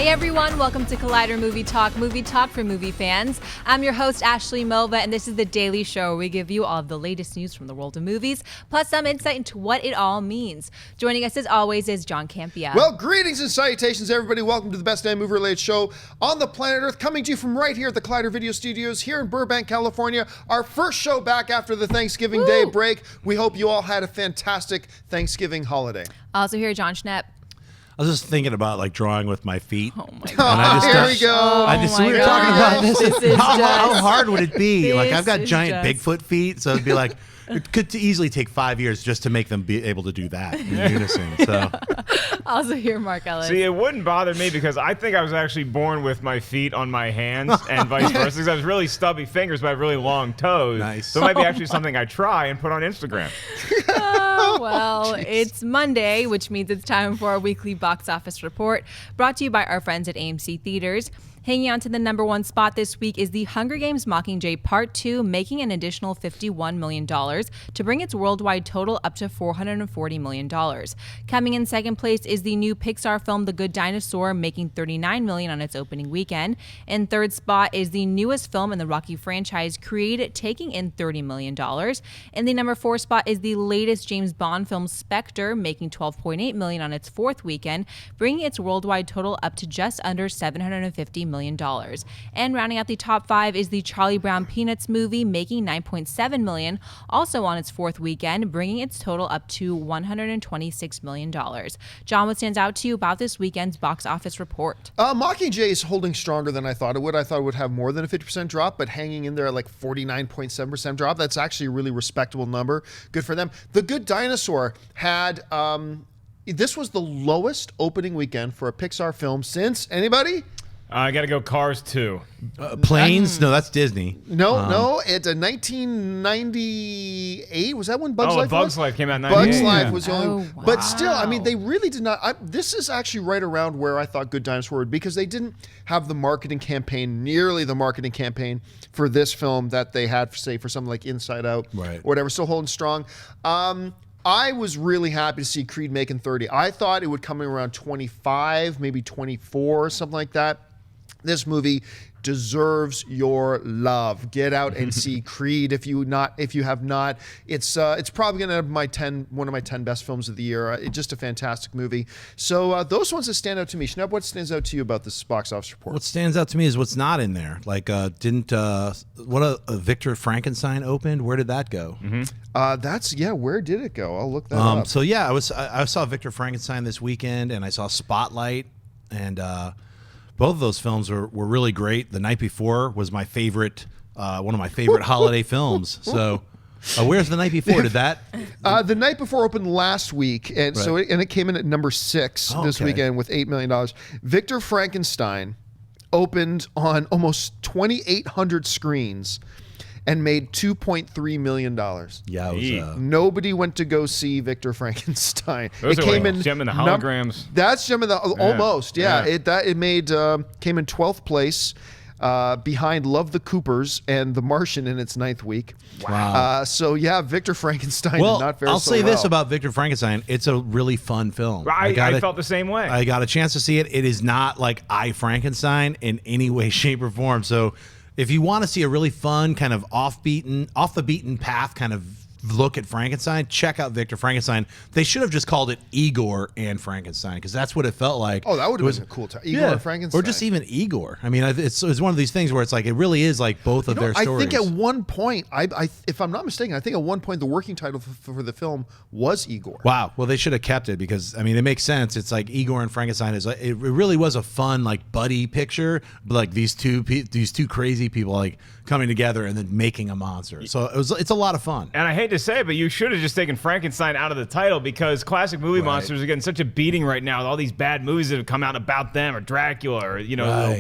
Hey everyone, welcome to Collider Movie Talk for movie fans. I'm your host, Ashley Melva, and this is the daily show where we give you all of the latest news from the world of movies, plus some insight into what it all means. Joining us as always is Jon Campea. Well, greetings and salutations, everybody. Welcome to the best damn movie-related show on the planet Earth, coming to you from right here at the Collider Video Studios here in Burbank, California. Our first show back after the Thanksgiving Day break. We hope you all had a fantastic Thanksgiving holiday. Also here, Jon Schnepp. I was just thinking about like drawing with my feet. Oh my God. And I just Here we go. we were talking about this. How hard would it be? Like I've got giant Bigfoot feet, so it'd be like it could easily take 5 years just to make them be able to do that in unison. So Also here, Mark Ellis. See, it wouldn't bother me because I think I was actually born with my feet on my hands and vice versa. Because I have really stubby fingers, but I have really long toes. Nice. So it might be actually something I try and put on Instagram. Oh, well, it's Monday, which means it's time for our weekly box office report, brought to you by our friends at AMC Theaters. Hanging on to the number one spot this week is The Hunger Games Mockingjay Part 2, making an additional $51 million to bring its worldwide total up to $440 million. Coming in second place is the new Pixar film The Good Dinosaur, making $39 million on its opening weekend. In third spot is the newest film in the Rocky franchise, Creed, taking in $30 million. In the number 4 spot is the latest James Bond film, Spectre, making $12.8 million on its fourth weekend, bringing its worldwide total up to just under $750 million. And rounding out the top 5 is the Charlie Brown Peanuts movie, making $9.7 million, also on its fourth weekend, bringing its total up to $126 million. Jon, what stands out to you about this weekend's box office report? Mockingjay is holding stronger than I thought it would. I thought it would have more than a 50% drop, but hanging in there at like 49.7% drop. That's actually a really respectable number. Good for them. The Good Dinosaur had... this was the lowest opening weekend for a Pixar film since... Anybody? I got to go Cars 2. Planes? No, that's Disney. No, it's a 1998. Was that when Bugs Life Bugs was? Life came out in 98. Bugs Life yeah. was the only... wow. But still, I mean, they really did not... this is actually right around where I thought Good Dinosaur would be, because they didn't have the marketing campaign, nearly the marketing campaign for this film that they had, say, for something like Inside Out Right. or whatever. Still holding strong. I was really happy to see Creed making 30. I thought it would come in around 25, maybe 24, something like that. This movie deserves your love. Get out and see Creed if you have not. It's probably gonna have one of my 10 best films of the year. It's just a fantastic movie. So those ones that stand out to me. Schnepp, what stands out to you about this box office report? What stands out to me is what's not in there. Like, didn't Victor Frankenstein opened? Where did that go? Where did it go? I'll look that up. So yeah, I saw Victor Frankenstein this weekend, and I saw Spotlight, and both of those films were really great. The Night Before was my favorite, one of my favorite holiday films. So, where's The Night Before? Did that? The Night Before opened last week, and Right. it came in at number 6 this weekend with $8 million. Victor Frankenstein opened on almost 2,800 screens and made $2.3 million. Yeah, it was, Nobody went to go see Victor Frankenstein. Those it are came like in Gem and the Holograms. That's Gem and the almost. Yeah. Yeah. It came in 12th place. Behind Love the Coopers and The Martian in its 9th week. Wow. So yeah, Victor Frankenstein well, did not fare I'll so say this well. about Victor Frankenstein. It's a really fun film. I felt the same way. I got a chance to see it. It is not like I, Frankenstein, in any way, shape, or form. So if you want to see a really fun, kind of off the beaten path kind of look at Frankenstein, check out Victor Frankenstein. They should have just called it Igor and Frankenstein, because that's what it felt like. Oh, that would have been a cool time. Igor and Frankenstein. Or just even Igor. I mean, it's one of these things where it's like, it really is like both of their stories. I think at one point, if I'm not mistaken, I think at one point the working title for the film was Igor. Wow. Well, they should have kept it, because I mean, it makes sense. It's like Igor and Frankenstein it really was a fun like buddy picture, but like these two crazy people like coming together and then making a monster. So it's a lot of fun. And I hate to say it, but you should have just taken Frankenstein out of the title, because classic movie monsters are getting such a beating right now with all these bad movies that have come out about them, or Dracula, or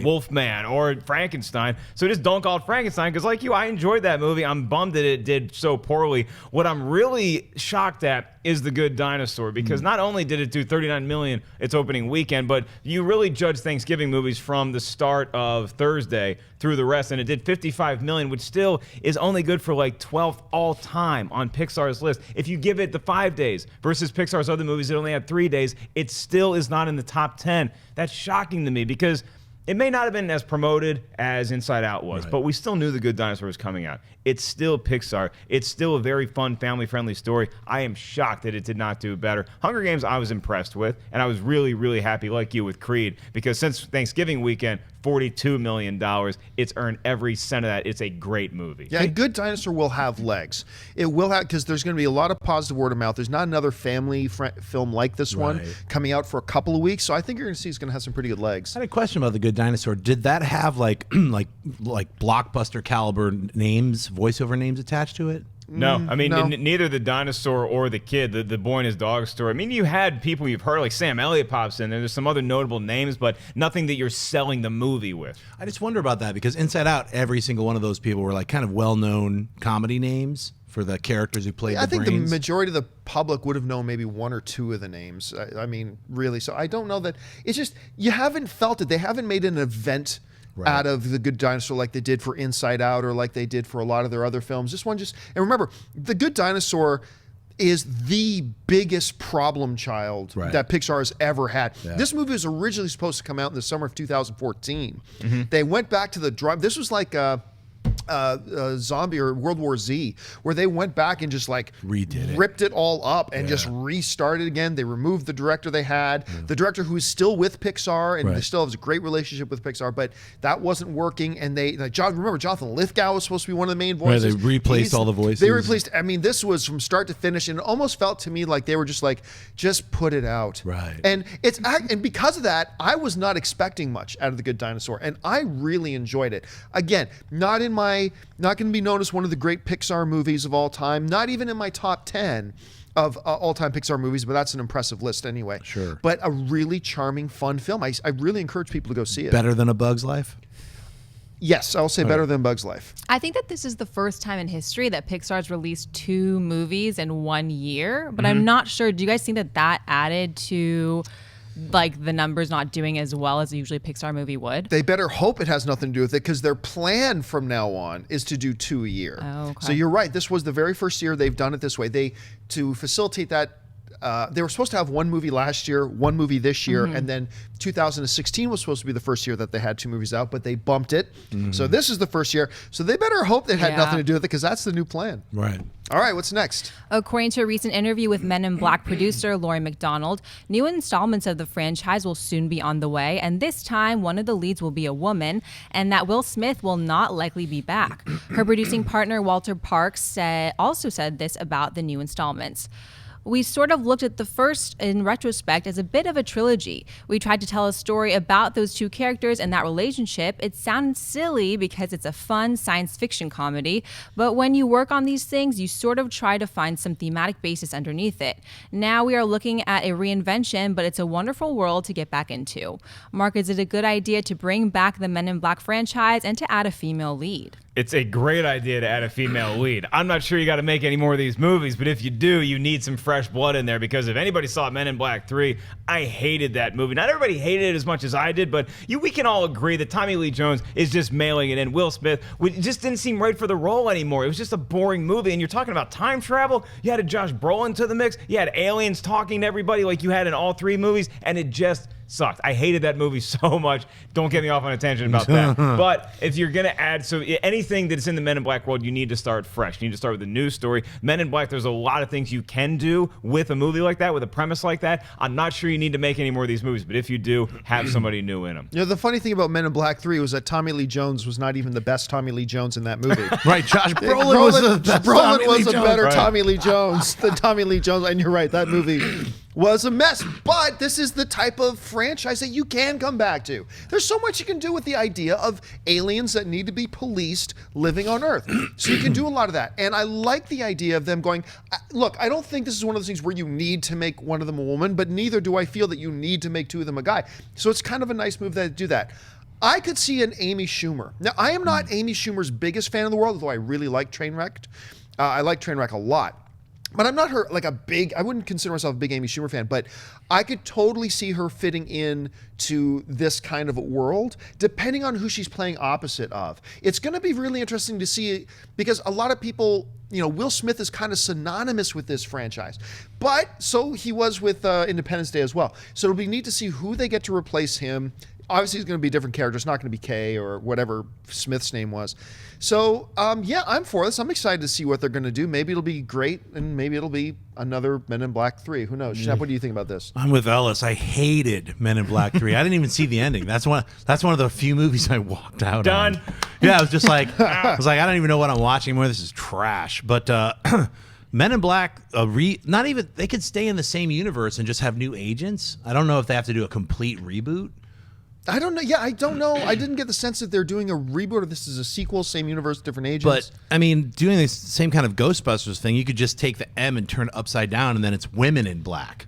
Wolfman, or Frankenstein. So just don't call it Frankenstein, because like you, I enjoyed that movie. I'm bummed that it did so poorly. What I'm really shocked at is The Good Dinosaur, because not only did it do $39 million its opening weekend, but you really judge Thanksgiving movies from the start of Thursday through the rest, and it did $55 million, which still is only good for like 12th all time on on Pixar's list. If you give it the 5 days versus Pixar's other movies that only had 3 days, it still is not in the top 10. That's shocking to me because it may not have been as promoted as Inside Out was, but we still knew The Good Dinosaur was coming out. It's still Pixar. It's still a very fun, family-friendly story. I am shocked that it did not do better. Hunger Games I was impressed with, and I was really, really happy, like you, with Creed, because since Thanksgiving weekend, $42 million. It's earned every cent of that. It's a great movie. Yeah, Good Dinosaur will have legs. It will have, because there's going to be a lot of positive word of mouth. There's not another family film like this one coming out for a couple of weeks, so I think you're going to see it's going to have some pretty good legs. I had a question about The Good Dinosaur. Did that have like blockbuster caliber names, voiceover names attached to it? No, I mean, neither the dinosaur or the kid, the boy and his dog story. I mean, you had people you've heard, like Sam Elliott pops in there. There's some other notable names, but nothing that you're selling the movie with. I just wonder about that because Inside Out, every single one of those people were like kind of well-known comedy names for the characters who played the brains. I think the majority of the public would have known maybe one or two of the names. I mean, really. So I don't know that. It's just, you haven't felt it. They haven't made an event out of The Good Dinosaur like they did for Inside Out or like they did for a lot of their other films. This one just, and remember, The Good Dinosaur is the biggest problem child that Pixar has ever had. Yeah. This movie was originally supposed to come out in the summer of 2014. They went back to the drawing. This was like Zombie or World War Z, where they went back and just like ripped it all up and just restarted again. They removed the director they had, the director who is still with Pixar and they still has a great relationship with Pixar, but that wasn't working. And they, remember Jonathan Lithgow was supposed to be one of the main voices. They replaced all the voices. They replaced, I mean, this was from start to finish, and it almost felt to me like they were just like, just put it out. And and because of that, I was not expecting much out of The Good Dinosaur, and I really enjoyed it. Again, not going to be known as one of the great Pixar movies of all time, not even in my top 10 of all-time Pixar movies, but that's an impressive list anyway. Sure. But a really charming, fun film. I really encourage people to go see it. Better than A Bug's Life? Yes, I'll say better than Bug's Life. I think that this is the first time in history that Pixar's released 2 movies in 1 year, but I'm not sure. Do you guys think that added to like the numbers not doing as well as usually a Pixar movie would? They better hope it has nothing to do with it, because their plan from now on is to do 2 a year. Oh, okay. So you're right. This was the very first year they've done it this way. To facilitate that, they were supposed to have 1 movie last year, 1 movie this year, and then 2016 was supposed to be the first year that they had 2 movies out, but they bumped it. So this is the first year. So they better hope it had nothing to do with it, because that's the new plan. Right. All right, what's next? According to a recent interview with Men in Black producer Laurie McDonald, new installments of the franchise will soon be on the way, and this time one of the leads will be a woman, and that Will Smith will not likely be back. Her producing partner Walter Parks also said this about the new installments. We sort of looked at the first in retrospect as a bit of a trilogy. We tried to tell a story about those 2 characters and that relationship. It sounds silly because it's a fun science fiction comedy, but when you work on these things, you sort of try to find some thematic basis underneath it. Now we are looking at a reinvention, but it's a wonderful world to get back into. Mark, is it a good idea to bring back the Men in Black franchise and to add a female lead? It's a great idea to add a female lead. I'm not sure you got to make any more of these movies, but if you do, you need some fresh blood in there, because if anybody saw Men in Black 3, I hated that movie. Not everybody hated it as much as I did, but we can all agree that Tommy Lee Jones is just mailing it in. Will Smith just didn't seem right for the role anymore. It was just a boring movie, and you're talking about time travel. You had a Josh Brolin to the mix. You had aliens talking to everybody like you had in all 3 movies, and it just sucked. I hated that movie so much. Don't get me off on a tangent about that. But if you're going to add, so anything that's in the Men in Black world, you need to start fresh. You need to start with a new story. Men in Black, there's a lot of things you can do with a movie like that, with a premise like that. I'm not sure you need to make any more of these movies, but if you do, have somebody new in them. You know, the funny thing about Men in Black 3 was that Tommy Lee Jones was not even the best Tommy Lee Jones in that movie. Right, Josh Brolin was a better Tommy Lee Jones than Tommy Lee Jones. And you're right, that movie was a mess. But this is the type of franchise that you can come back to. There's so much you can do with the idea of aliens that need to be policed living on Earth. So you can do a lot of that. And I like the idea of them going, look, I don't think this is one of those things where you need to make one of them a woman, but neither do I feel that you need to make 2 of them a guy. So it's kind of a nice move that do that. I could see an Amy Schumer. Now, I am not Amy Schumer's biggest fan in the world, although I really like Trainwreck. I like Trainwreck a lot. But I'm not her like a big. I wouldn't consider myself a big Amy Schumer fan, but I could totally see her fitting in to this kind of a world, depending on who she's playing opposite of. It's going to be really interesting to see because a lot of people, Will Smith is kind of synonymous with this franchise, but so he was with Independence Day as well. So it'll be neat to see who they get to replace him. Obviously, he's going to be a different character. It's not going to be Kay or whatever Smith's name was. So, yeah, I'm for this. I'm excited to see what they're going to do. Maybe it'll be great, and maybe it'll be another Men in Black 3. Who knows? Schnepp, what do you think about this? I'm with Ellis. I hated Men in Black 3. I didn't even see the ending. That's one of the few movies I walked out Done. on. Yeah, I was just like, I don't even know what I'm watching anymore. This is trash. But Men in Black, not even, they could stay in the same universe and just have new agents. I don't know if they have to do a complete reboot. I don't know. Yeah, I don't know. I didn't get the sense that they're doing a reboot or this is a sequel, same universe, different agents. But, I mean, doing this same kind of Ghostbusters thing, you could just take the M and turn it upside down, and then it's women in black.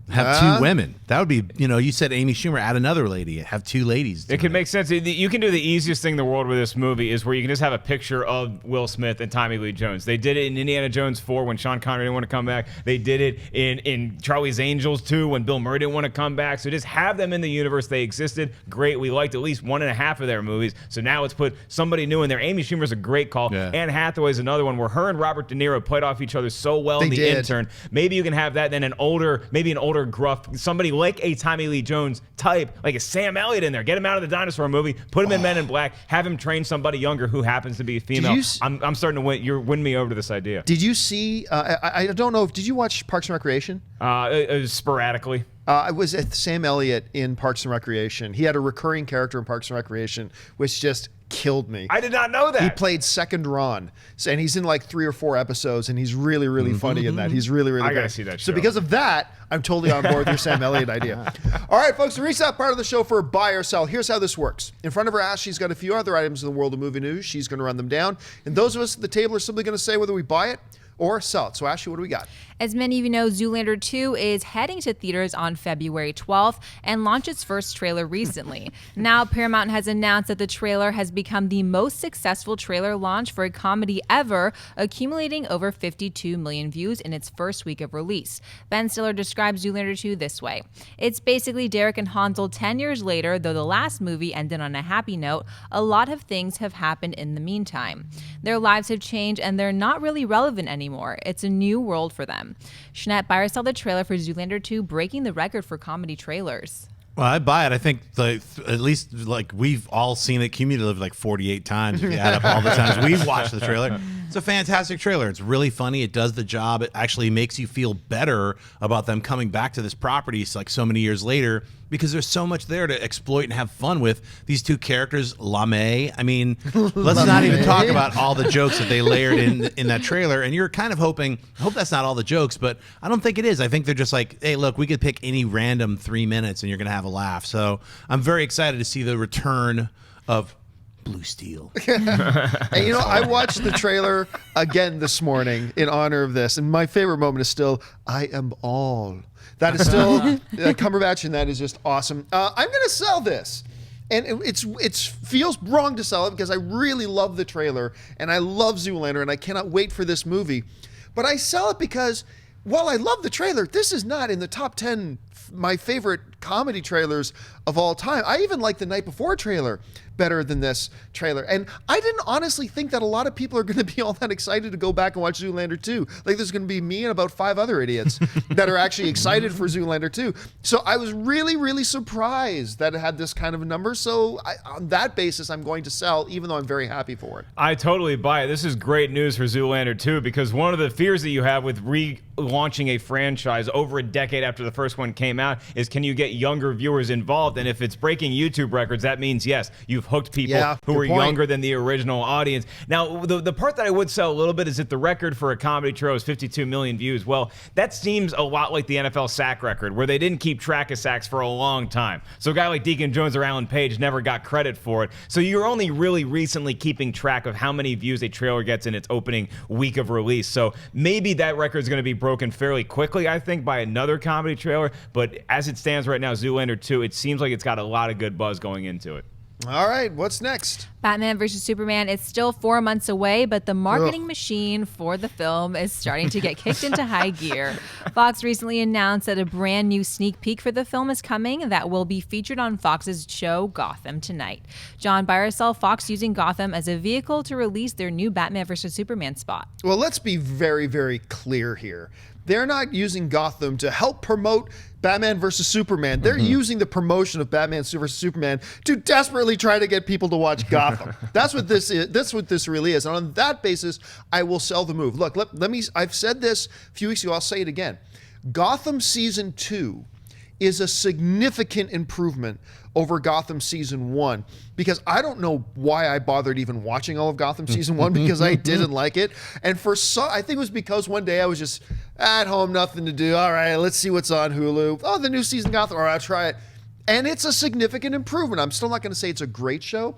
Have two women. That would be, you said Amy Schumer, add another lady. Have two ladies. It could make sense. You can do the easiest thing in the world with this movie is where you can just have a picture of Will Smith and Tommy Lee Jones. They did it in Indiana Jones 4 when Sean Connery didn't want to come back. They did it in Charlie's Angels 2 when Bill Murray didn't want to come back. So just have them in the universe. They existed. Great. We liked at least 1.5 of their movies. So now let's put somebody new in there. Amy Schumer's a great call. Yeah. Anne Hathaway's another one where her and Robert De Niro played off each other so well in The Intern. Maybe you can have that, then an older gruff, somebody like a Tommy Lee Jones type, like a Sam Elliott in there. Get him out of the dinosaur movie, put him in Men in Black, have him train somebody younger who happens to be a female. I'm starting to win. You're winning me over to this idea. Did you see, I don't know, did you watch Parks and Recreation? Sporadically. I was at Sam Elliott in Parks and Recreation. He had a recurring character in Parks and Recreation, which just killed me. I did not know that. He played Second Ron, and he's in like 3 or 4 episodes, and he's really, really funny in that. He's really, really good. I gotta see that show. So because of that, I'm totally on board with your Sam Elliott idea. All right, folks, to reach that part of the show for buy or sell, here's how this works. In front of her ass, she's got a few other items in the world of movie news. She's going to run them down, and those of us at the table are simply going to say whether we buy it or sell it. So, Ashley, what do we got? As many of you know, Zoolander 2 is heading to theaters on February 12th and launched its first trailer recently. Now, Paramount has announced that the trailer has become the most successful trailer launch for a comedy ever, accumulating over 52 million views in its first week of release. Ben Stiller describes Zoolander 2 this way. It's basically Derek and Hansel 10 years later, though the last movie ended on a happy note. A lot of things have happened in the meantime. Their lives have changed and they're not really relevant anymore. It's a new world for them. Schnepp, buy or sell the trailer for Zoolander 2, breaking the record for comedy trailers. Well, I buy it. I think at least we've all seen it cumulatively 48 times if you add up all the times we've watched the trailer. It's a fantastic trailer. It's really funny. It does the job. It actually makes you feel better about them coming back to this property so many years later because there's so much there to exploit and have fun with. These two characters, LaMay. I mean, let's not even talk about all the jokes that they layered in that trailer. And you're kind of hoping, I hope that's not all the jokes, but I don't think it is. I think they're just like, hey, look, we could pick any random 3 minutes and you're going to have a laugh. So I'm very excited to see the return of Blue Steel. And I watched the trailer again this morning in honor of this, and my favorite moment is still, I am all. That is still Cumberbatch, and that is just awesome. I'm going to sell this. And it feels wrong to sell it because I really love the trailer, and I love Zoolander, and I cannot wait for this movie. But I sell it because while I love the trailer, this is not in the top 10 my favorite comedy trailers of all time. I even like the Night Before trailer better than this trailer. And I didn't honestly think that a lot of people are going to be all that excited to go back and watch Zoolander 2. Like there's going to be me and about 5 other idiots that are actually excited for Zoolander 2. So I was really, really surprised that it had this kind of a number. So on that basis, I'm going to sell, even though I'm very happy for it. I totally buy it. This is great news for Zoolander 2 because one of the fears that you have with relaunching a franchise over a decade after the first one came out is can you get younger viewers involved? And if it's breaking YouTube records, that means, yes, you've hooked people who are younger than the original audience. Now, the part that I would sell a little bit is that the record for a comedy trailer is 52 million views. Well, that seems a lot like the NFL sack record, where they didn't keep track of sacks for a long time. So a guy like Deacon Jones or Alan Page never got credit for it. So you're only really recently keeping track of how many views a trailer gets in its opening week of release. So maybe that record is going to be broken fairly quickly, I think, by another comedy trailer. But as it stands right now, Zoolander 2, it seems like it's got a lot of good buzz going into it. All right, what's next? Batman vs. Superman is still 4 months away, but the marketing machine for the film is starting to get kicked into high gear. Fox recently announced that a brand new sneak peek for the film is coming that will be featured on Fox's show Gotham tonight. Jon Byer saw Fox using Gotham as a vehicle to release their new Batman vs. Superman spot. Well, let's be very, very clear here. They're not using Gotham to help promote Batman versus Superman. They're using the promotion of Batman versus Superman to desperately try to get people to watch Gotham. That's what this is. That's what this really is. And on that basis, I will sell the move. Look, let me. I've said this a few weeks ago. I'll say it again. Gotham season 2 is a significant improvement over Gotham season 1, because I don't know why I bothered even watching all of Gotham season 1, because I didn't like it. And I think it was because one day I was just at home, nothing to do. All right, let's see what's on Hulu. Oh, the new season Gotham. All right, I'll try it. And it's a significant improvement. I'm still not going to say it's a great show.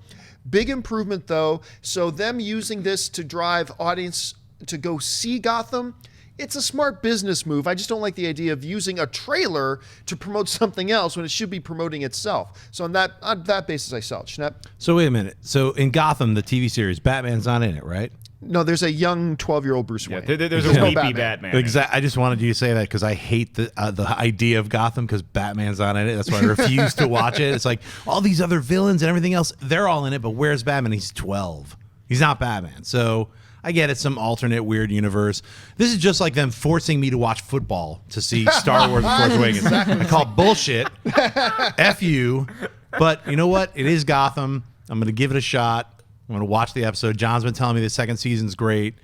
Big improvement though. So them using this to drive audience to go see Gotham, it's a smart business move. I just don't like the idea of using a trailer to promote something else when it should be promoting itself. So on that basis, I sell it. Schnepp? So wait a minute. So in Gotham, the TV series, Batman's not in it, right? No, there's a young 12-year-old Bruce Wayne. Yeah, there's a no weepy Batman. Exactly. I just wanted you to say that because I hate the idea of Gotham because Batman's not in it. That's why I refuse to watch it. It's like all these other villains and everything else, they're all in it, but where's Batman? He's 12. He's not Batman. So I get it, some alternate weird universe. This is just like them forcing me to watch football to see Star Wars: The Force Awakens. I call bullshit. F you. But you know what? It is Gotham. I'm going to give it a shot. I'm going to watch the episode. John's been telling me the second season's great.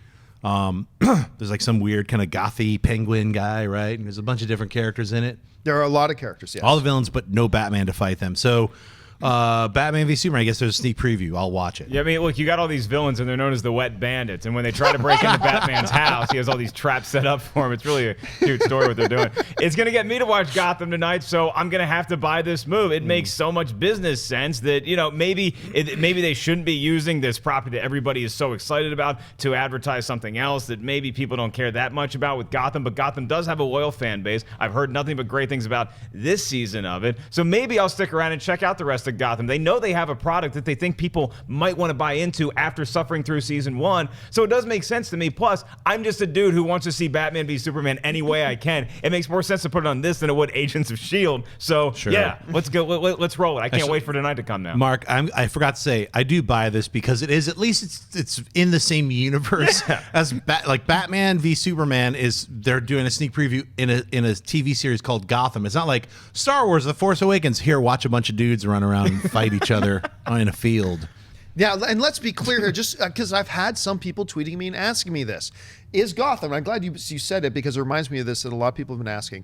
There's like some weird kind of gothy penguin guy, right? And there's a bunch of different characters in it. There are a lot of characters, yes. All the villains, but no Batman to fight them. So Batman v Superman, I guess there's a sneak preview. I'll watch it. Yeah, I mean, look, you got all these villains, and they're known as the Wet Bandits. And when they try to break into Batman's house, he has all these traps set up for him. It's really a cute story what they're doing. It's going to get me to watch Gotham tonight, so I'm going to have to buy this move. It makes so much business sense that, you know, maybe they shouldn't be using this property that everybody is so excited about to advertise something else that maybe people don't care that much about with Gotham. But Gotham does have a loyal fan base. I've heard nothing but great things about this season of it. So maybe I'll stick around and check out the rest of Gotham. They know they have a product that they think people might want to buy into after suffering through season 1. So it does make sense to me. Plus, I'm just a dude who wants to see Batman v Superman any way I can. It makes more sense to put it on this than it would Agents of S.H.I.E.L.D. So, yeah, let's go. Let's roll it. I can't wait for tonight to come now. Mark, I forgot to say, I do buy this because it is, at least it's in the same universe as Batman v Superman is. They're doing a sneak preview in a TV series called Gotham. It's not like Star Wars: The Force Awakens. Here, watch a bunch of dudes run around and fight each other in a field. Yeah, and let's be clear here, just because I've had some people tweeting me and asking me this. Is Gotham, I'm glad you said it because it reminds me of this that a lot of people have been asking.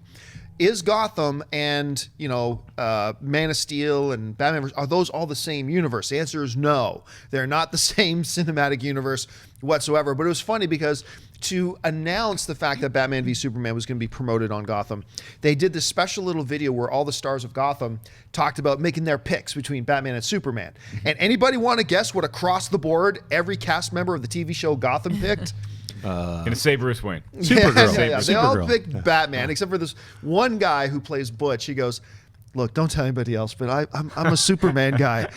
Is Gotham and, Man of Steel and Batman, are those all the same universe? The answer is no. They're not the same cinematic universe whatsoever. But it was funny because to announce the fact that Batman v Superman was going to be promoted on Gotham, they did this special little video where all the stars of Gotham talked about making their picks between Batman and Superman. And anybody want to guess what across the board every cast member of the TV show Gotham picked? Gonna say Bruce Wayne. Supergirl. Yeah. They all Supergirl. picked Batman, except for this one guy who plays Butch. He goes, look, don't tell anybody else, but I'm a Superman guy.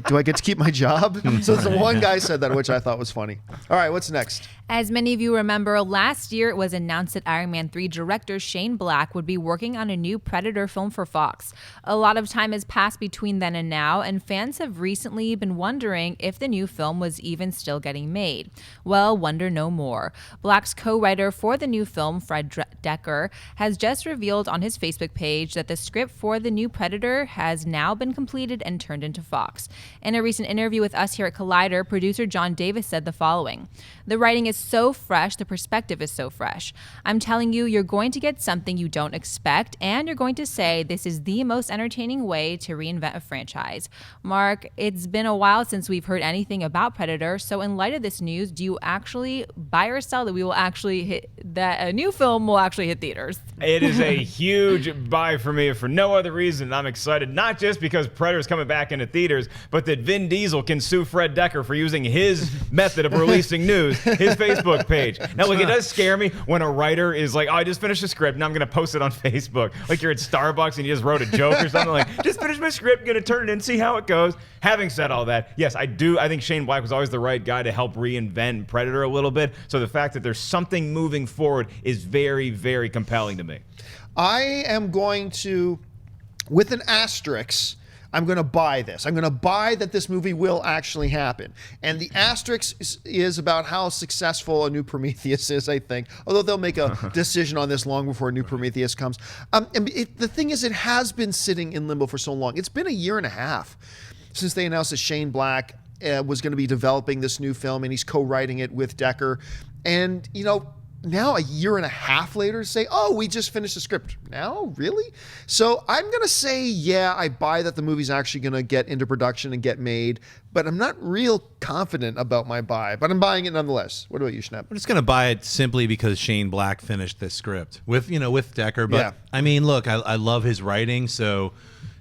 Do I get to keep my job? So the one guy said that, which I thought was funny. All right, what's next? As many of you remember, last year it was announced that Iron Man 3 director Shane Black would be working on a new Predator film for Fox. A lot of time has passed between then and now, and fans have recently been wondering if the new film was even still getting made. Well, wonder no more. Black's co-writer for the new film, Fred Decker, has just revealed on his Facebook page that the script for the new Predator has now been completed and turned into Fox. In a recent interview with us here at Collider, producer John Davis said the following: "The writing is so fresh, the perspective is so fresh. I'm telling you, you're going to get something you don't expect, and you're going to say this is the most entertaining way to reinvent a franchise." Mark, it's been a while since we've heard anything about Predator, so in light of this news, do you actually buy or sell that we will actually hit that a new film will actually hit theaters. It is a huge buy for me for no other reason. I'm excited, not just because Predator's coming back into theaters, but that Vin Diesel can sue Fred Decker for using his method of releasing news, his Facebook page. Now, look, it does scare me when a writer is like, oh, I just finished a script, and I'm going to post it on Facebook. Like you're at Starbucks and you just wrote a joke or something like, just finished my script, going to turn it in, see how it goes. Having said all that, yes, I think Shane Black was always the right guy to help reinvent Predator a little bit. So the fact that there's something moving forward is very, very compelling to me. I am going to, with an asterisk, I'm going to buy this. I'm going to buy that this movie will actually happen. And the asterisk is about how successful a new Prometheus is, I think. Although they'll make a decision on this long before a new Prometheus comes. The thing is, it has been sitting in limbo for so long. It's been a year and a half since they announced that Shane Black was going to be developing this new film, and he's co-writing it with Decker. And, you know, now a year and a half later to say, oh, we just finished the script. Now? Really? So I'm going to say, yeah, I buy that the movie's actually going to get into production and get made, but I'm not real confident about my buy, but I'm buying it nonetheless. What about you, Schnepp? I'm just going to buy it simply because Shane Black finished this script with Decker. But Yeah. I mean, look, I love his writing, so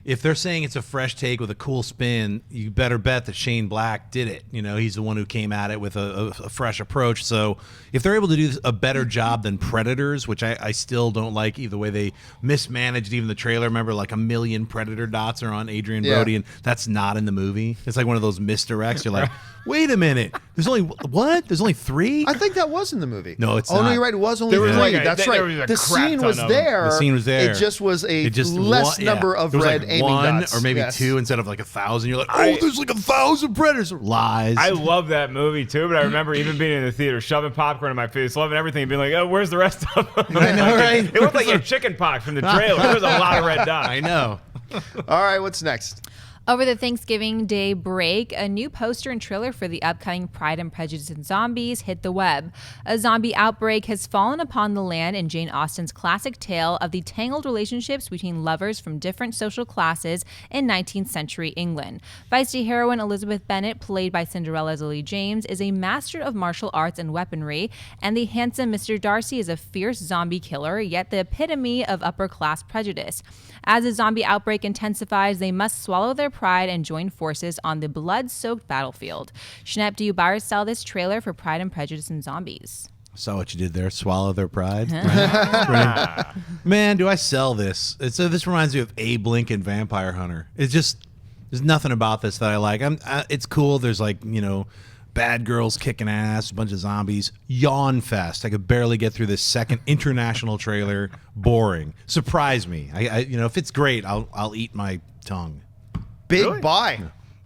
if they're saying it's a fresh take with a cool spin, you better bet that Shane Black did it. You know, he's the one who came at it with a fresh approach. So if they're able to do a better job than Predators, which I still don't like either way they mismanaged even the trailer. Remember, like 1 million Predator dots are on Adrian Brody, and that's not in the movie. It's like one of those misdirects. You're like, wait a minute. There's only, what? There's only 3? I think that was in the movie. No, it's not. Oh, no, not. you're right. It was only There was 3. like That's there right. was a The crap scene ton was of them. there. The scene was there. It just was a It less number of There was red like aiming 1 dots. or maybe Yes. 2 instead of like 1,000. You're like, oh, there's like 1,000 Predators. Lies. I love that movie too, but I remember even being in the theater, shoving popcorn in my face, loving everything, and being like, "Oh, where's the rest of them?" I know, right? It looked like you had chicken pox from the trailer. There was a lot of red dots. I know. All right, what's next? Over the Thanksgiving Day break, a new poster and trailer for the upcoming Pride and Prejudice and Zombies hit the web. A zombie outbreak has fallen upon the land in Jane Austen's classic tale of the tangled relationships between lovers from different social classes in 19th century England. Feisty heroine Elizabeth Bennet, played by Cinderella's Lily James, is a master of martial arts and weaponry, and the handsome Mr. Darcy is a fierce zombie killer, yet the epitome of upper-class prejudice. As the zombie outbreak intensifies, they must swallow their pride and join forces on the blood-soaked battlefield. Schnepp, do you buy or sell this trailer for Pride and Prejudice and Zombies? Saw what you did there. Swallow their pride. Man, do I sell this? This reminds me of Abe Lincoln Vampire Hunter. It's just, there's nothing about this that I like. It's cool. There's like, bad girls kicking ass, a bunch of zombies. Yawn fest. I could barely get through this second international trailer. Boring. Surprise me. If it's great, I'll eat my tongue. Big buy.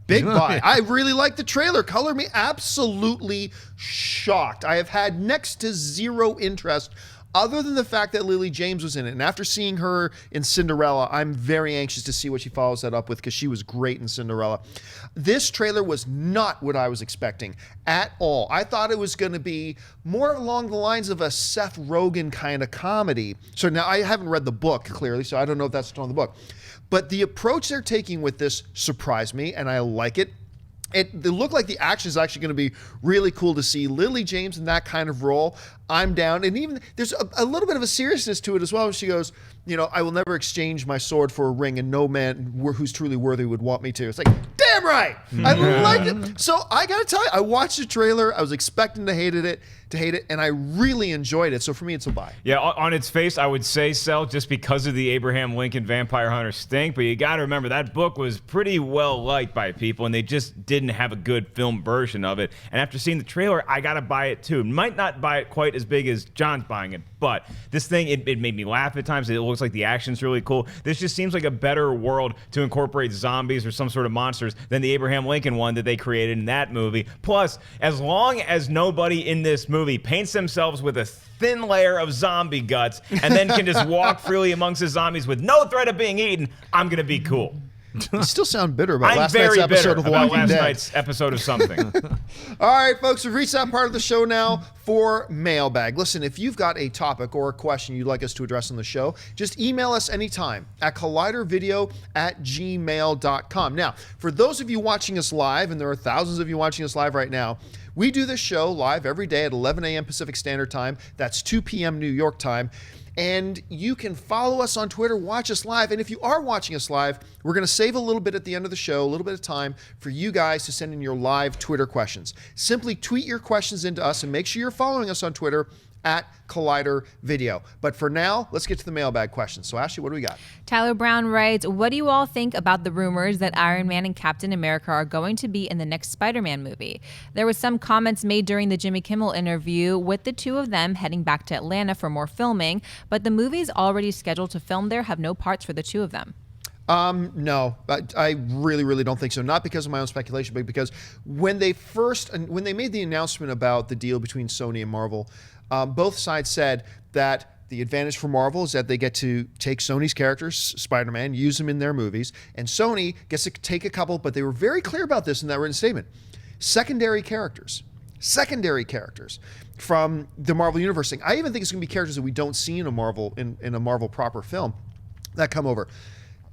Big buy. I really like the trailer. Color me absolutely shocked. I have had next to zero interest other than the fact that Lily James was in it. And after seeing her in Cinderella, I'm very anxious to see what she follows that up with because she was great in Cinderella. This trailer was not what I was expecting at all. I thought it was going to be more along the lines of a Seth Rogen kind of comedy. So now I haven't read the book, clearly, so I don't know if that's the tone of the book. But the approach they're taking with this surprised me, and I like it. It looked like the action is actually going to be really cool to see. Lily James in that kind of role, I'm down. And even there's a little bit of a seriousness to it as well. She goes, I will never exchange my sword for a ring, and no man who's truly worthy would want me to. It's like, damn right. I like it. So I got to tell you, I watched the trailer. I was expecting to hate it, and I really enjoyed it. So for me, it's a buy. Yeah, on its face, I would say sell just because of the Abraham Lincoln Vampire Hunter stink. But you got to remember, that book was pretty well liked by people, and they just didn't have a good film version of it. And after seeing the trailer, I got to buy it too. Might not buy it quite as big as John's buying it, but this thing, it made me laugh at times. It looks like the action's really cool. This just seems like a better world to incorporate zombies or some sort of monsters than the Abraham Lincoln one that they created in that movie. Plus, as long as nobody in this movie paints themselves with a thin layer of zombie guts and then can just walk freely amongst the zombies with no threat of being eaten, I'm going to be cool. You still sound bitter about I'm last night's very episode bitter of The about Walking last Dead. night's episode of something. All right, folks, we've reached that part of the show now. for mailbag. Listen, if you've got a topic or a question you'd like us to address on the show, just email us anytime at collidervideo@gmail.com. Now, for those of you watching us live, and there are thousands of you watching us live right now, we do this show live every day at 11 a.m. Pacific Standard Time. That's 2 p.m. New York time. And you can follow us on Twitter, watch us live. And if you are watching us live, we're going to save a little bit at the end of the show, a little bit of time for you guys to send in your live Twitter questions. Simply tweet your questions into us and make sure you're following us on Twitter at Collider Video. But for now, let's get to the mailbag questions. So Ashley, what do we got? Tyler Brown writes, what do you all think about the rumors that Iron Man and Captain America are going to be in the next Spider-Man movie? There was some comments made during the Jimmy Kimmel interview with the two of them heading back to Atlanta for more filming, but the movies already scheduled to film there have no parts for the two of them. No, I really don't think so. Not because of my own speculation, but because when they made the announcement about the deal between Sony and Marvel, both sides said that the advantage for Marvel is that they get to take Sony's characters, Spider-Man, use them in their movies, and Sony gets to take a couple, but they were very clear about this in that written statement. Secondary characters from the Marvel Universe thing. I even think it's going to be characters that we don't see in a Marvel proper film that come over.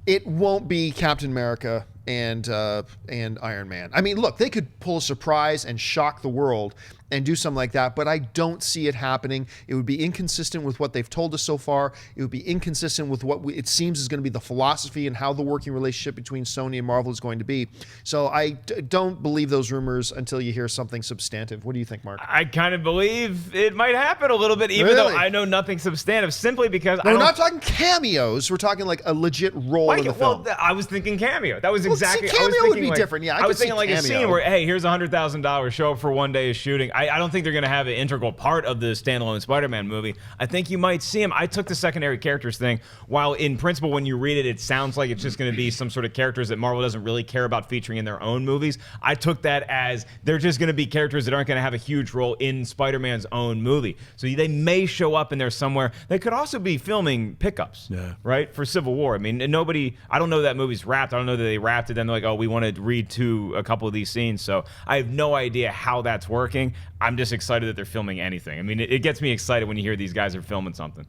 It won't be Captain America and Iron Man. I mean, look, they could pull a surprise and shock the world and do something like that, but I don't see it happening. It would be inconsistent with what they've told us so far. It would be inconsistent with what it seems is going to be the philosophy and how the working relationship between Sony and Marvel is going to be. So I don't believe those rumors until you hear something substantive. What do you think, Mark? I kind of believe it might happen a little bit, even though I know nothing substantive, simply because we're not talking cameos. We're talking like a legit role in the film. Well, I was thinking cameo. That was exactly. Cameo would be different. Yeah, I was thinking like a scene where, hey, here's $100,000, show up for one day of shooting. I don't think they're going to have an integral part of the standalone Spider-Man movie. I think you might see him. I took the secondary characters thing. While in principle, when you read it, it sounds like it's just going to be some sort of characters that Marvel doesn't really care about featuring in their own movies. I took that as they're just going to be characters that aren't going to have a huge role in Spider-Man's own movie. So they may show up in there somewhere. They could also be filming pickups, right, for Civil War. I mean, I don't know that movie's wrapped. I don't know that they wrapped it. Then they're like, oh, we want to read to a couple of these scenes. So I have no idea how that's working. I'm just excited that they're filming anything. I mean, it gets me excited when you hear these guys are filming something.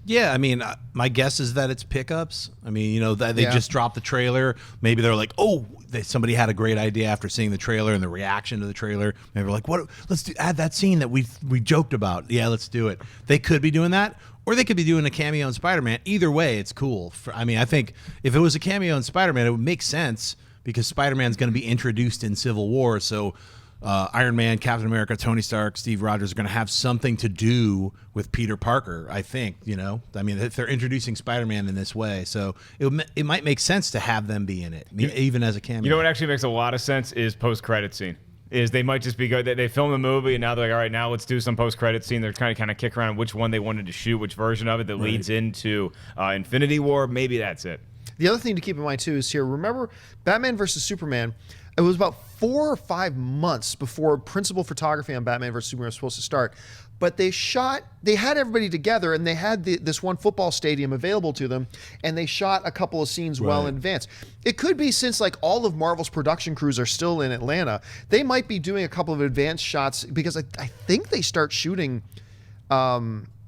Yeah, I mean, my guess is that it's pickups. I mean, they just dropped the trailer. Maybe they're like, oh, somebody had a great idea after seeing the trailer and the reaction to the trailer. Maybe they're like, what? Let's add that scene that we joked about. Yeah, let's do it. They could be doing that, or they could be doing a cameo in Spider-Man. Either way, it's cool. I think if it was a cameo in Spider-Man, it would make sense because Spider-Man's going to be introduced in Civil War, so Iron Man, Captain America, Tony Stark, Steve Rogers are going to have something to do with Peter Parker, I think, I mean, if they're introducing Spider-Man in this way. So it might make sense to have them be in it, even as a cameo. You know what actually makes a lot of sense is post-credit scene. Is they might just be good. They film a movie and now they're like, all right, now let's do some post-credit scene. They're kind of kick around which one they wanted to shoot, which version of it that leads into Infinity War. Maybe that's it. The other thing to keep in mind, too, is here, remember Batman versus Superman, it was about 4 or 5 months before principal photography on Batman versus Superman was supposed to start. But they had everybody together and they had this one football stadium available to them and they shot a couple of scenes well in advance. It could be since like all of Marvel's production crews are still in Atlanta, they might be doing a couple of advanced shots because I think they start shooting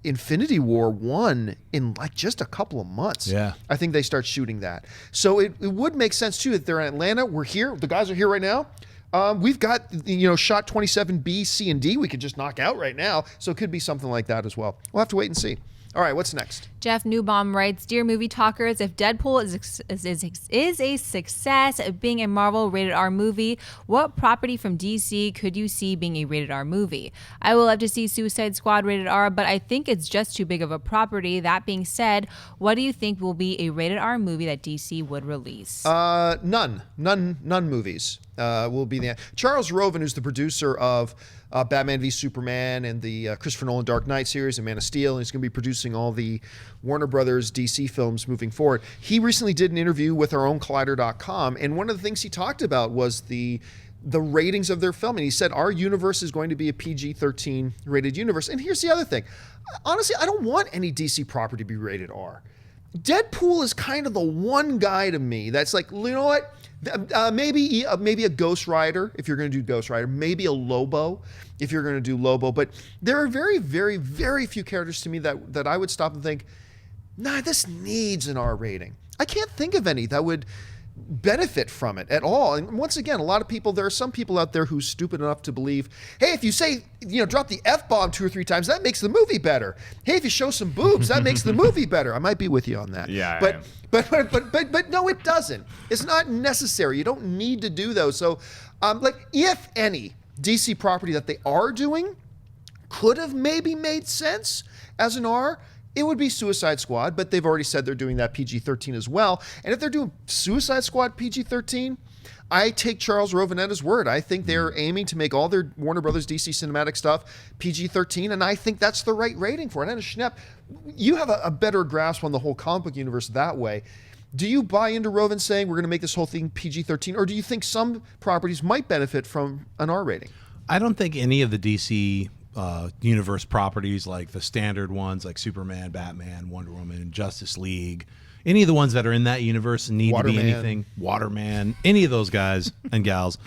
Infinity War 1 in like just a couple of months. Yeah. I think they start shooting that. So it would make sense too that they're in Atlanta. We're here. The guys are here right now. We've got, shot 27B, C, and D we could just knock out right now. So it could be something like that as well. We'll have to wait and see. All right, what's next? Jeff Newbaum writes, Dear Movie Talkers, if Deadpool is a success of being a Marvel rated R movie, what property from DC could you see being a rated R movie? I would love to see Suicide Squad rated R, but I think it's just too big of a property. That being said, what do you think will be a rated R movie that DC would release? None movies will be the... Charles Roven, who's the producer of Batman v Superman and the Christopher Nolan Dark Knight series and Man of Steel, and he's going to be producing all the Warner Brothers DC films moving forward. He recently did an interview with our own Collider.com, and one of the things he talked about was the ratings of their film, and he said our universe is going to be a PG-13 rated universe. And here's the other thing. Honestly, I don't want any DC property to be rated R. Deadpool is kind of the one guy to me that's like, you know what? Maybe a Ghost Rider if you're going to do Ghost Rider. Maybe a Lobo if you're going to do Lobo. But there are very, very, very few characters to me that I would stop and think, nah, this needs an R rating. I can't think of any that would benefit from it at all. And once again, there are some people out there who's stupid enough to believe, hey, if you say, drop the F-bomb 2 or 3 times, that makes the movie better. Hey, if you show some boobs, that makes the movie better. I might be with you on that. Yeah, but no, it doesn't. It's not necessary. You don't need to do those. So, if any DC property that they are doing could have maybe made sense as an R, it would be Suicide Squad, but they've already said they're doing that PG-13 as well. And if they're doing Suicide Squad PG-13, I take Charles Rovinetta's word. I think they're aiming to make all their Warner Brothers DC cinematic stuff PG-13, and I think that's the right rating for it. And Schnepp, you have a better grasp on the whole comic book universe that way. Do you buy into Rovin saying we're going to make this whole thing PG-13, or do you think some properties might benefit from an R rating? I don't think any of the DC universe properties, like the standard ones like Superman, Batman, Wonder Woman, Justice League, any of the ones that are in that universe need to be anything, Waterman, any of those guys and gals,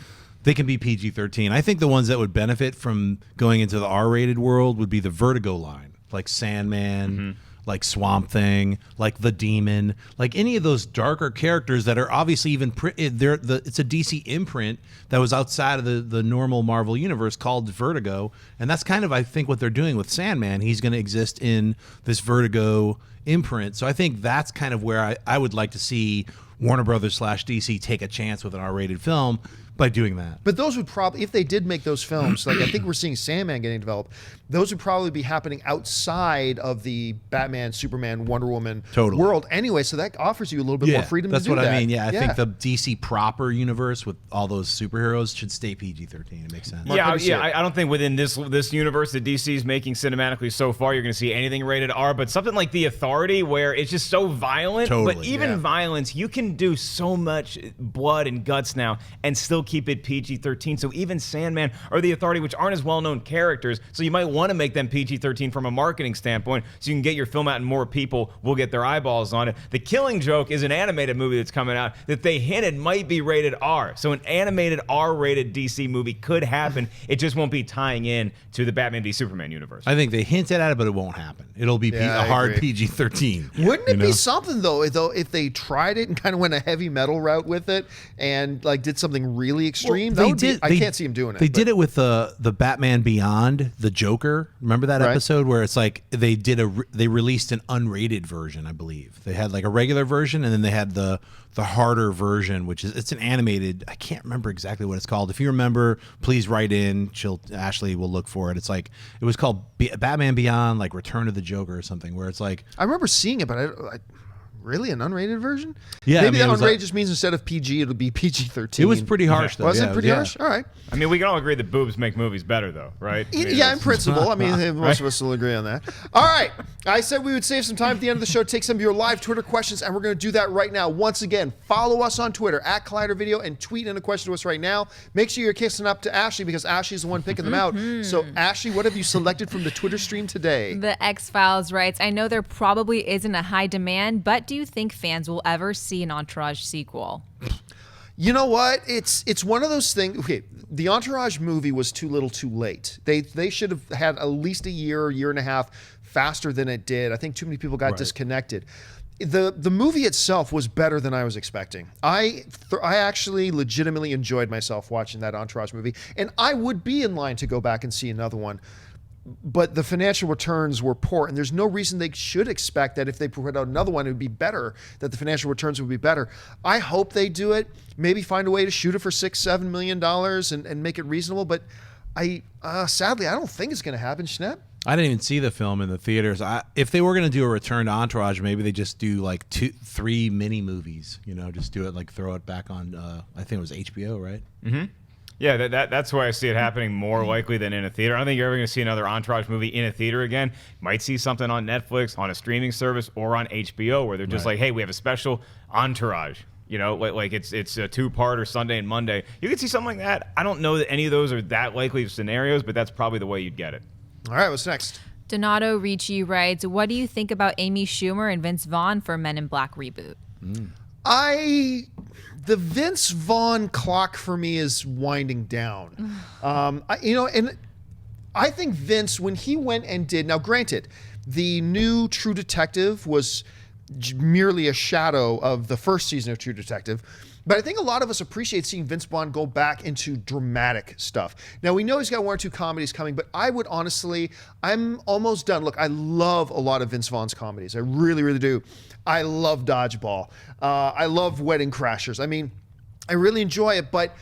they can be PG-13. I think the ones that would benefit from going into the R-rated world would be the Vertigo line, like Sandman, like Swamp Thing, like the Demon, like any of those darker characters that are obviously even it's a DC imprint that was outside of the normal Marvel universe called Vertigo, and that's kind of, I think, what they're doing with Sandman. He's going to exist in this Vertigo imprint, so I think that's kind of where I would like to see Warner Brothers / DC take a chance with an R-rated film by doing that. But those would probably, if they did make those films, like I think we're seeing Sandman getting developed, those would probably be happening outside of the Batman, Superman, Wonder Woman world anyway, so that offers you a little bit more freedom to do that. That's what I mean, I think the DC proper universe with all those superheroes should stay PG-13. It makes sense. I don't think within this universe that DC is making cinematically so far you're going to see anything rated R, but something like The Authority where it's just so violent, but even violence, you can do so much blood and guts now and still keep it PG-13. So even Sandman or The Authority, which aren't as well-known characters, so you might want to make them PG-13 from a marketing standpoint so you can get your film out and more people will get their eyeballs on it. The Killing Joke is an animated movie that's coming out that they hinted might be rated R. So an animated R-rated DC movie could happen. It just won't be tying in to the Batman v Superman universe. I think they hinted at it, but it won't happen. It'll be a hard PG-13. Wouldn't it be something though if they tried it and kind of went a heavy metal route with it and like did something really extreme? I can't see him doing it. They did it with the Batman Beyond, the Joker. Remember that episode where it's like they released an unrated version, I believe. They had like a regular version and then they had the harder version, which is, it's an animated, I can't remember exactly what it's called. If you remember, please write in. Ashley will look for it. It's like, it was called Batman Beyond, like Return of the Joker or something, where it's like, I remember seeing it, but I really an unrated version? Yeah, maybe that unrated just means instead of PG, it'll be PG-13. It was pretty harsh, though. Was it pretty harsh? All right. I mean, we can all agree that boobs make movies better, though, right? In principle. I mean, most of us will agree on that. All right. I said we would save some time at the end of the show to take some of your live Twitter questions, and we're going to do that right now. Once again, follow us on Twitter at Collider Video and tweet in a question to us right now. Make sure you're kissing up to Ashley because Ashley's the one picking them out. So, Ashley, what have you selected from the Twitter stream today? The X-Files writes, I know there probably isn't a high demand, but do you think fans will ever see an Entourage sequel? You know what? It's one of those things. Okay, the Entourage movie was too little too late. They should have had at least a year and a half faster than it did. I think too many people got disconnected. The movie itself was better than I was expecting. I actually legitimately enjoyed myself watching that Entourage movie, and I would be in line to go back and see another one. But the financial returns were poor, and there's no reason they should expect that if they put out another one, it would be better, that the financial returns would be better. I hope they do it, maybe find a way to shoot it for $6-7 million and make it reasonable, but sadly, I don't think it's going to happen, Schnepp. I didn't even see the film in the theaters. If they were going to do a return to Entourage, maybe they just do like 2-3 mini movies, just do it, like throw it back on, I think it was HBO, right? Mm-hmm. Yeah, that's why I see it happening more likely than in a theater. I don't think you're ever going to see another Entourage movie in a theater again. Might see something on Netflix, on a streaming service, or on HBO where they're just like, hey, we have a special Entourage. Like it's a 2-parter Sunday and Monday. You could see something like that. I don't know that any of those are that likely of scenarios, but that's probably the way you'd get it. All right, what's next? Donato Ricci writes, what do you think about Amy Schumer and Vince Vaughn for Men in Black reboot? I the Vince Vaughn clock for me is winding down. And I think Vince, when he went and did, now granted, the new True Detective was merely a shadow of the first season of True Detective. But I think a lot of us appreciate seeing Vince Vaughn go back into dramatic stuff. Now, we know he's got 1 or 2 comedies coming, but I would honestly, I'm almost done. Look, I love a lot of Vince Vaughn's comedies. I really, really do. I love Dodgeball. I love Wedding Crashers. I mean, I really enjoy it, but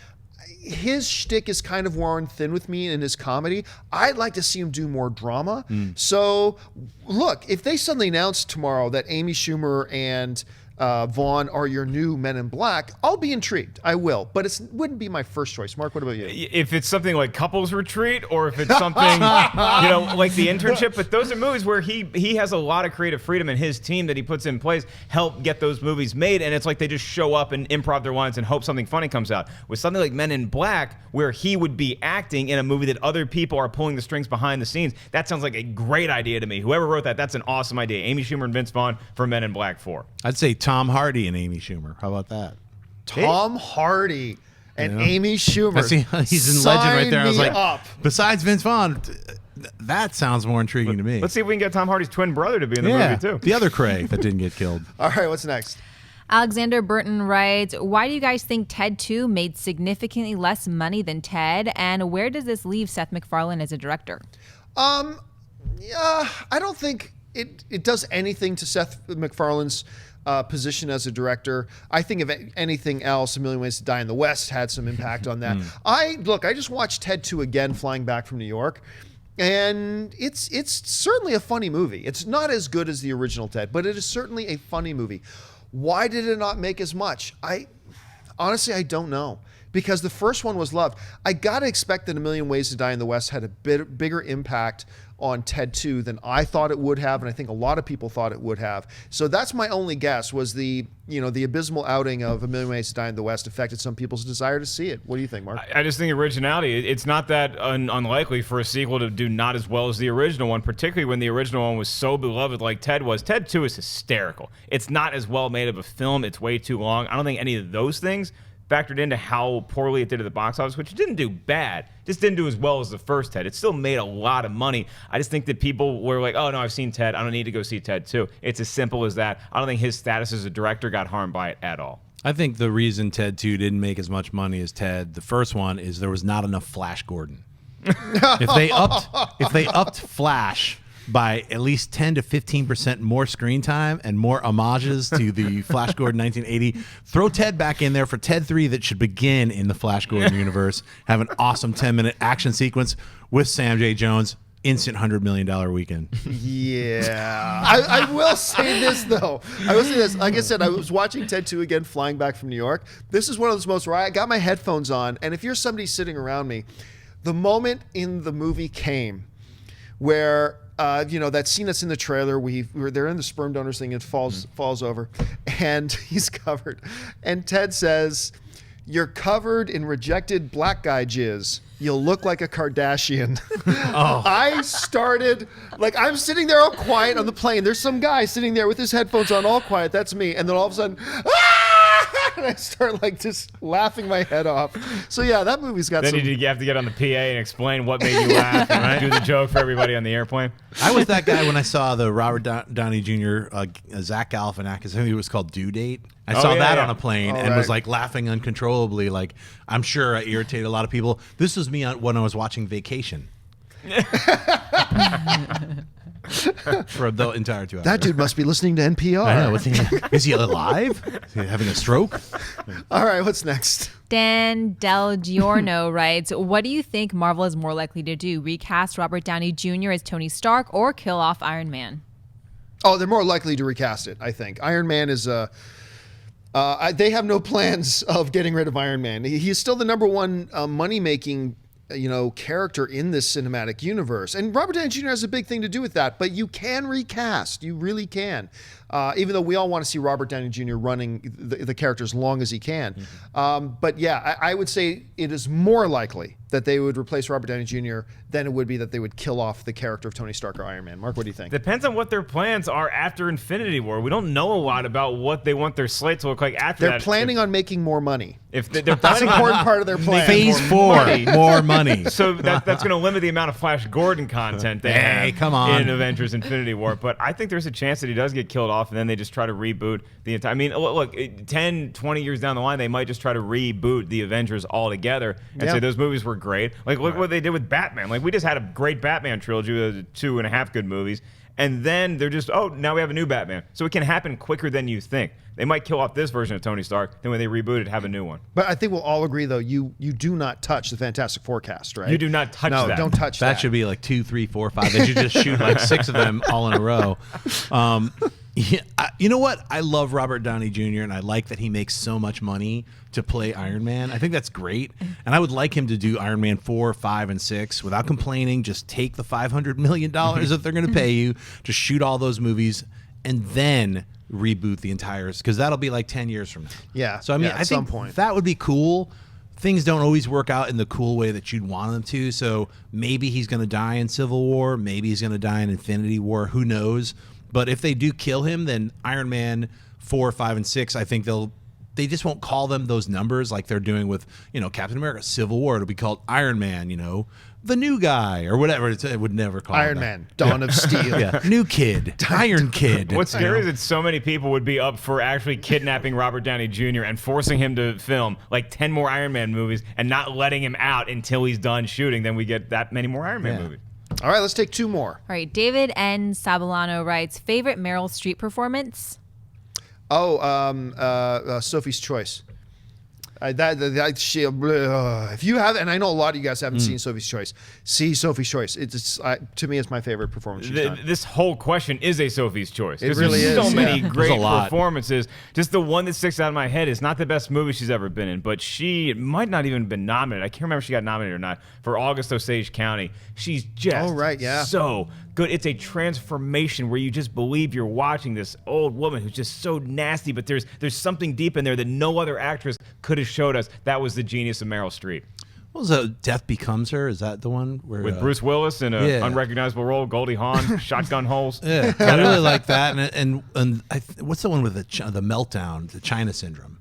his shtick is kind of worn thin with me in his comedy. I'd like to see him do more drama. So, look, if they suddenly announce tomorrow that Amy Schumer and Vaughn are your new Men in Black, I'll be intrigued. I will, but it wouldn't be my first choice. Mark, what about you? If it's something like Couples Retreat, or if it's something like The Internship, but those are movies where he has a lot of creative freedom, and his team that he puts in place help get those movies made, and it's like they just show up and improv their lines and hope something funny comes out. With something like Men in Black, where he would be acting in a movie that other people are pulling the strings behind the scenes, that sounds like a great idea to me. Whoever wrote that, that's an awesome idea. Amy Schumer and Vince Vaughn for Men in Black 4. I'd say Tom Hardy and Amy Schumer. How about that? Tom Hardy and Amy Schumer. He's in Legend right there. I was like, up. Besides Vince Vaughn, that sounds more intriguing to me. Let's see if we can get Tom Hardy's twin brother to be in the movie too. The other Craig that didn't get killed. All right, what's next? Alexander Burton writes, why do you guys think Ted 2 made significantly less money than Ted? And where does this leave Seth MacFarlane as a director? Yeah, I don't think it does anything to Seth MacFarlane's position as a director. I think if anything else, A Million Ways to Die in the West had some impact on that. I just watched Ted 2 again flying back from New York, and it's certainly a funny movie. It's not as good as the original Ted, but it is certainly a funny movie. Why did it not make as much? Honestly, I don't know. Because the first one was loved. I gotta expect that A Million Ways to Die in the West had a bigger impact on Ted 2 than I thought it would have, and I think a lot of people thought it would have. So that's my only guess, was the abysmal outing of A Million Ways to Die in the West affected some people's desire to see it. What do you think, Mark? I just think originality, it's not that unlikely for a sequel to do not as well as the original one, particularly when the original one was so beloved like Ted was. Ted 2 is hysterical. It's not as well made of a film. It's way too long. I don't think any of those things factored into how poorly it did at the box office, which it didn't do bad, just didn't do as well as the first Ted. It still made a lot of money. I just think that people were like, oh no, I've seen Ted, I don't need to go see Ted 2. It's as simple as that. I don't think his status as a director got harmed by it at all. I think the reason Ted 2 didn't make as much money as Ted, the first one, is there was not enough Flash Gordon. If they upped Flash by at least 10 to 15% more screen time and more homages to the Flash Gordon 1980. Throw Ted back in there for Ted 3 that should begin in the Flash Gordon universe. Have an awesome 10-minute action sequence with Sam J. Jones. Instant $100 million weekend. Yeah. I will say this, though. I will say this. Like I said, I was watching Ted 2 again flying back from New York. This is one of those moments where I got my headphones on, and if you're somebody sitting around me, the moment in the movie came where that scene that's in the trailer where they're in the sperm donors thing, and falls over, and he's covered, and Ted says, "You're covered in rejected black guy jizz. You'll look like a Kardashian." I started, I'm sitting there all quiet on the plane. There's some guy sitting there with his headphones on, all quiet. That's me. And then all of a sudden, and I start just laughing my head off. So yeah, that movie's got then some. You have to get on the PA and explain what made you laugh and do the joke for everybody on the airplane. I was that guy when I saw the Robert Downey Jr. Zach Galifianakis. I think it was called Due Date. I saw that on a plane and was laughing uncontrollably. I'm sure I irritated a lot of people. This was me when I was watching Vacation. For the entire 2 hours. That dude must be listening to NPR. I know. Is he alive? Is he having a stroke? All right, what's next? Dan Del Giorno writes, what do you think Marvel is more likely to do? Recast Robert Downey Jr. as Tony Stark or kill off Iron Man? Oh, they're more likely to recast it, I think. Iron Man is they have no plans of getting rid of Iron Man. He's still the number one money-making character in this cinematic universe. And Robert Downey Jr. has a big thing to do with that, but you can recast. You really can. Even though we all want to see Robert Downey Jr. running the character as long as he can. But yeah, I would say it is more likely that they would replace Robert Downey Jr. than it would be that they would kill off the character of Tony Stark or Iron Man. Mark, what do you think? Depends on what their plans are after Infinity War. We don't know a lot about what they want their slate to look like after that. They're planning on making more money. If they're That's planning an important part of their plan. Phase 4, more money. So that's going to limit the amount of Flash Gordon content they have come on. in Avengers Infinity War. But I think there's a chance that he does get killed off, and then they just try to reboot the entire... I mean, look, 10, 20 years down the line, they might just try to reboot the Avengers altogether and say those movies were great. Like, look what they did with Batman. Like, we just had a great Batman trilogy with 2.5 good movies. And then they're just, now we have a new Batman. So it can happen quicker than you think. They might kill off this version of Tony Stark, then when they reboot it, have a new one. But I think we'll all agree, though, you do not touch the Fantastic Four cast, right? You do not touch that. No, don't touch that. That should be like 2, 3, 4, 5. They should just shoot like 6 of them all in a row. You know what? I love Robert Downey Jr. and I like that he makes so much money to play Iron Man. I think that's great. And I would like him to do Iron Man 4, 5, and 6 without complaining. Just take the $500 million that they're going to pay you to shoot all those movies and then reboot the entire, because that'll be like 10 years from now. Yeah. So I mean, at I some think point that would be cool. Things don't always work out in the cool way that you'd want them to. So maybe he's going to die in Civil War. Maybe he's going to die in Infinity War. Who knows? But if they do kill him, then Iron Man 4, 5, and 6, I think they just won't call them those numbers like they're doing with, Captain America Civil War. It'll be called Iron Man, the new guy or whatever. It would never call Iron Man, Dawn of Steel. Yeah. New kid, Iron Kid. What's scary is that so many people would be up for actually kidnapping Robert Downey Jr. and forcing him to film like 10 more Iron Man movies and not letting him out until he's done shooting. Then we get that many more Iron Man movies. All right, let's take 2 more. All right, David N. Sabolano writes, favorite Meryl Streep performance? Sophie's Choice. If you have, and I know a lot of you guys haven't seen Sophie's Choice, see Sophie's Choice. To me, it's my favorite performance she's done. This whole question is a Sophie's Choice. It really there's is. So many Yeah. great There's a lot. performances. Just the one that sticks out in my head is not the best movie she's ever been in, but she might not even been nominated. I can't remember if she got nominated or not for August Osage County. She's just so good. It's a transformation where you just believe you're watching this old woman who's just so nasty, but there's something deep in there that no other actress could have showed us. That was the genius of Meryl Streep. What was Death Becomes Her? Is that the one where With Bruce Willis in an unrecognizable role, Goldie Hawn, shotgun holes. Yeah, I really like that. And what's the one with the meltdown, the China Syndrome?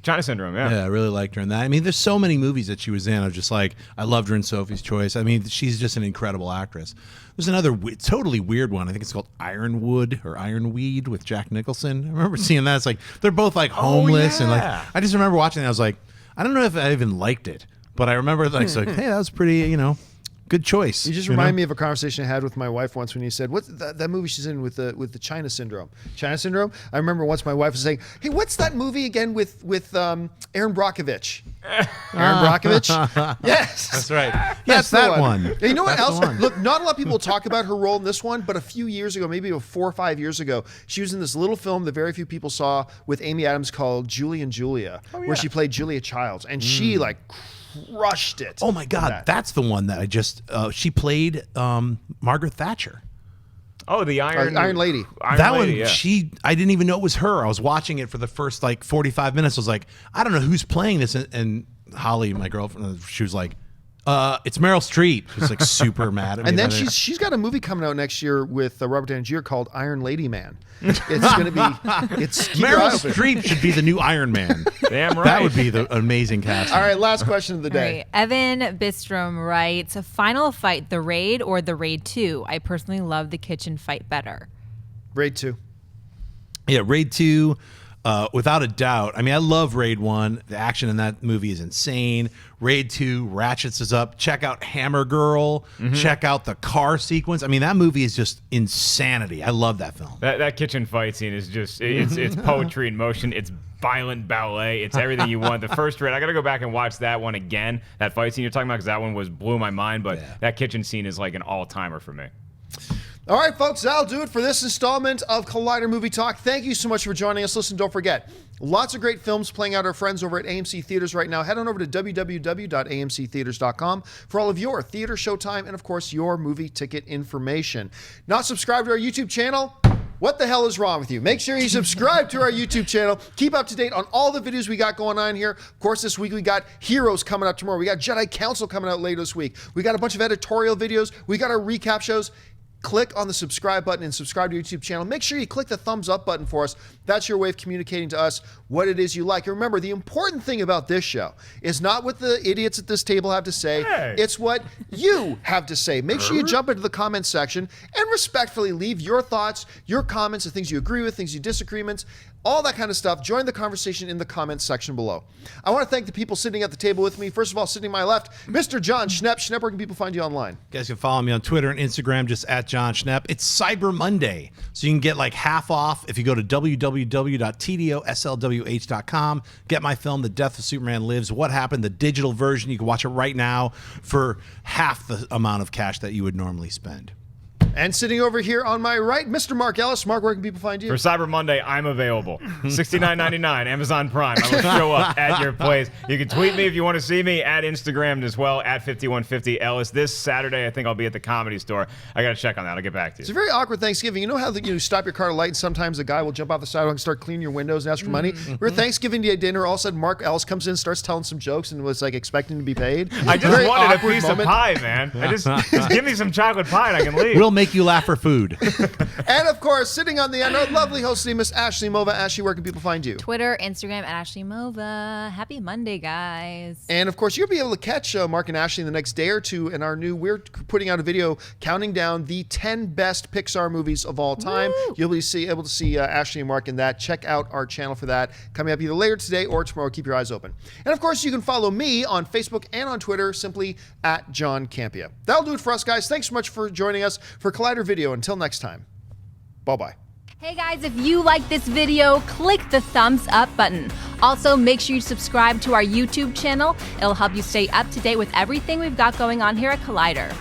China Syndrome, yeah. Yeah, I really liked her in that. I mean, there's so many movies that she was in. I was just like, I loved her in Sophie's Choice. I mean, she's just an incredible actress. There's another totally weird one. I think it's called Ironwood or Ironweed with Jack Nicholson. I remember seeing that. It's like they're both like homeless and like I just remember watching it. I was like, I don't know if I even liked it, but I remember like, hey, that was pretty, good choice. You just remind me of a conversation I had with my wife once when you said, "What's that movie she's in with the China Syndrome?" China Syndrome. I remember once my wife was saying, "Hey, what's that movie again with Aaron Brockovich?" Aaron Brockovich. Yes, That's right. That's Yes, the that one. And you know what That's else? the one. Look, not a lot of people talk about her role in this one, but a few years ago, maybe 4 or 5 years ago, she was in this little film that very few people saw with Amy Adams called Julie and Julia, where she played Julia Childs, and she like crushed it. Oh my God, that's the one that I just. She played Margaret Thatcher. Oh, the Iron Lady. Iron That Lady, one, yeah. I didn't even know it was her. I was watching it for the first like 45 minutes. I was like, I don't know who's playing this. And Holly, my girlfriend, she was like, it's Meryl Streep. She's like super mad at me. And then about it. she's got a movie coming out next year with Robert Downey Jr. called Iron Lady Man. It's going to be. Keep your eye Meryl open. Streep should be the new Iron Man. Damn right. That would be the amazing casting. All right, last question of the All day. right, Evan Bistrom writes, final fight, The Raid or The Raid 2? I personally love the kitchen fight better. Raid 2. Yeah, Raid 2, without a doubt. I mean, I love Raid 1. The action in that movie is insane. Raid 2 ratchets us up. Check out Hammer Girl. Check out the car sequence. I mean, that movie is just insanity. I love that film. That kitchen fight scene is just, it's poetry in motion. It's violent ballet. It's everything you want. The first Raid, I got to go back and watch that one again. That fight scene you're talking about, because that one blew my mind. But that kitchen scene is like an all-timer for me. All right, folks, that'll do it for this installment of Collider Movie Talk. Thank you so much for joining us. Listen, don't forget, lots of great films playing out our friends over at AMC Theaters right now. Head on over to www.amctheaters.com for all of your theater showtime and, of course, your movie ticket information. Not subscribed to our YouTube channel? what the hell is wrong with you? Make sure you subscribe to our YouTube channel. Keep up to date on all the videos we got going on here. Of course, this week we got Heroes coming up tomorrow. We got Jedi Council coming out later this week. We got a bunch of editorial videos. We got our recap shows. Click on the subscribe button and subscribe to your YouTube channel. Make sure you click the thumbs up button for us. That's your way of communicating to us what it is you like. And remember, the important thing about this show is not what the idiots at this table have to say. Hey. It's what you have to say. Make sure you jump into the comments section and respectfully leave your thoughts, your comments, the things you agree with, things you disagreements, all that kind of stuff. Join the conversation in the comments section below. I want to thank the people sitting at the table with me. First of all, sitting to my left, Mr. Jon Schnepp. Schnepp, where can people find you online? You guys can follow me on Twitter and Instagram, just at Jon Schnepp. It's Cyber Monday, so you can get like half off if you go to www.tdoslwh.com. Get my film, The Death of Superman Lives, What Happened, the digital version. You can watch it right now for half the amount of cash that you would normally spend. And sitting over here on my right, Mr. Mark Ellis. Mark, where can people find you? For Cyber Monday, I'm available. $69.99, Amazon Prime. I will show up at your place. You can tweet me if you want to see me, at Instagram as well, at 5150 Ellis. This Saturday, I think I'll be at the Comedy Store. I got to check on that. I'll get back to you. It's a very awkward Thanksgiving. You know how you stop your car at a light and sometimes a guy will jump off the sidewalk and start cleaning your windows and ask for money? We're Thanksgiving Day dinner. All of a sudden, Mark Ellis comes in, starts telling some jokes, and was like expecting to be paid. I just Very wanted a awkward piece moment. of pie, man. Just give me some chocolate pie and I can leave. We'll make you laugh for food. And of course, sitting on the end, our lovely hostess, Miss Ashley Mova. Ashley, where can people find you? Twitter, Instagram, at Ashley Mova. Happy Monday, guys. And of course, you'll be able to catch Mark and Ashley in the next day or two in our new, we're putting out a video counting down the 10 best Pixar movies of all time. Woo! You'll be able to see Ashley and Mark in that. Check out our channel for that. Coming up either later today or tomorrow. Keep your eyes open. And of course, you can follow me on Facebook and on Twitter, simply at Jon Campea. That'll do it for us, guys. Thanks so much for joining us for Collider Video. Until next time, bye-bye. Hey guys, if you like this video, click the thumbs up button. Also, make sure you subscribe to our YouTube channel. It'll help you stay up to date with everything we've got going on here at Collider.